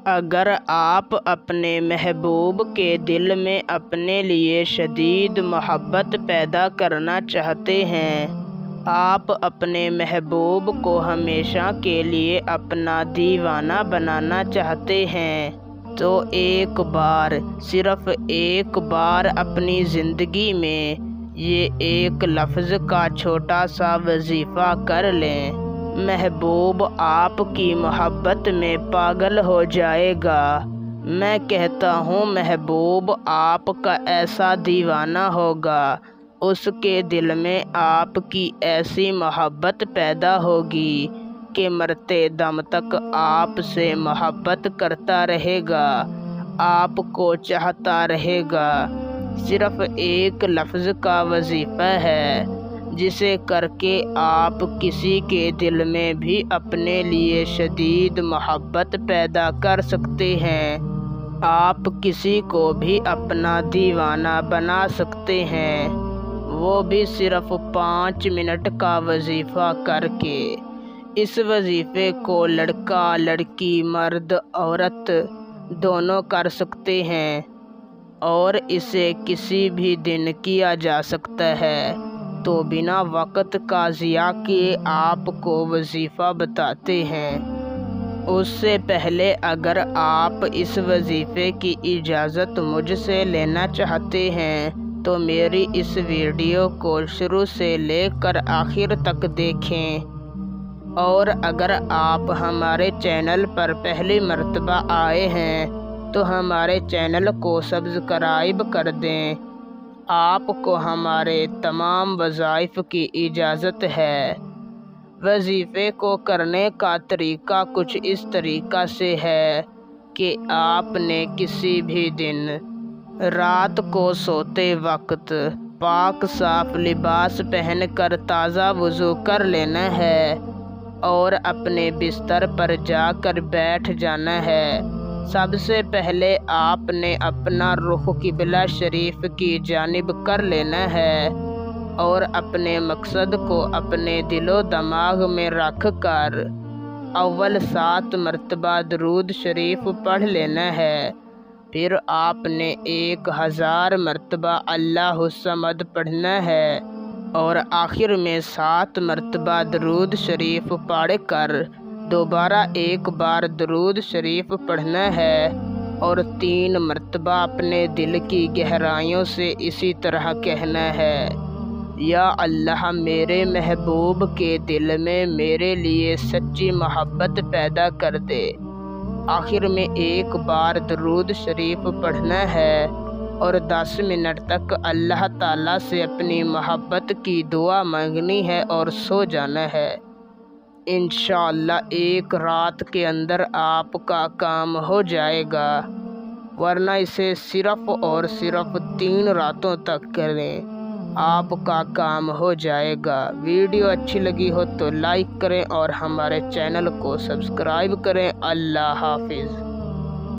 اگر آپ اپنے محبوب کے دل میں اپنے لیے شدید محبت پیدا کرنا چاہتے ہیں، آپ اپنے محبوب کو ہمیشہ کے لیے اپنا دیوانہ بنانا چاہتے ہیں، تو ایک بار، صرف ایک بار اپنی زندگی میں یہ ایک لفظ کا چھوٹا سا وظیفہ کر لیں۔ محبوب آپ کی محبت میں پاگل ہو جائے گا۔ میں کہتا ہوں محبوب آپ کا ایسا دیوانہ ہوگا، اس کے دل میں آپ کی ایسی محبت پیدا ہوگی کہ مرتے دم تک آپ سے محبت کرتا رہے گا، آپ کو چاہتا رہے گا۔ صرف ایک لفظ کا وظیفہ ہے، جسے کر کے آپ کسی کے دل میں بھی اپنے لیے شدید محبت پیدا کر سکتے ہیں، آپ کسی کو بھی اپنا دیوانہ بنا سکتے ہیں، وہ بھی صرف 5 منٹ کا وظیفہ کر کے۔ اس وظیفے کو لڑکا، لڑکی، مرد، عورت دونوں کر سکتے ہیں، اور اسے کسی بھی دن کیا جا سکتا ہے۔ تو بنا وقت کا ضیاع کیے آپ کو وظیفہ بتاتے ہیں۔ اس سے پہلے اگر آپ اس وظیفے کی اجازت مجھ سے لینا چاہتے ہیں تو میری اس ویڈیو کو شروع سے لے کر آخر تک دیکھیں، اور اگر آپ ہمارے چینل پر پہلی مرتبہ آئے ہیں تو ہمارے چینل کو سبسکرائب کر دیں۔ آپ کو ہمارے تمام وظائف کی اجازت ہے۔ وظیفے کو کرنے کا طریقہ کچھ اس طریقہ سے ہے کہ آپ نے کسی بھی دن رات کو سوتے وقت پاک صاف لباس پہن کر تازہ وضو کر لینا ہے، اور اپنے بستر پر جا کر بیٹھ جانا ہے۔ سب سے پہلے آپ نے اپنا رخ قبلہ شریف کی جانب کر لینا ہے، اور اپنے مقصد کو اپنے دل و دماغ میں رکھ کر اول 7 مرتبہ درود شریف پڑھ لینا ہے۔ پھر آپ نے 1000 مرتبہ اللہ الصمد پڑھنا ہے، اور آخر میں 7 مرتبہ درود شریف پڑھ کر دوبارہ ایک بار درود شریف پڑھنا ہے، اور 3 مرتبہ اپنے دل کی گہرائیوں سے اسی طرح کہنا ہے، یا اللہ میرے محبوب کے دل میں میرے لیے سچی محبت پیدا کر دے۔ آخر میں ایک بار درود شریف پڑھنا ہے، اور 10 منٹ تک اللہ تعالیٰ سے اپنی محبت کی دعا مانگنی ہے اور سو جانا ہے۔ انشاءاللہ ایک رات کے اندر آپ کا کام ہو جائے گا، ورنہ اسے صرف اور صرف 3 راتوں تک کریں، آپ کا کام ہو جائے گا۔ ویڈیو اچھی لگی ہو تو لائک کریں اور ہمارے چینل کو سبسکرائب کریں۔ اللہ حافظ۔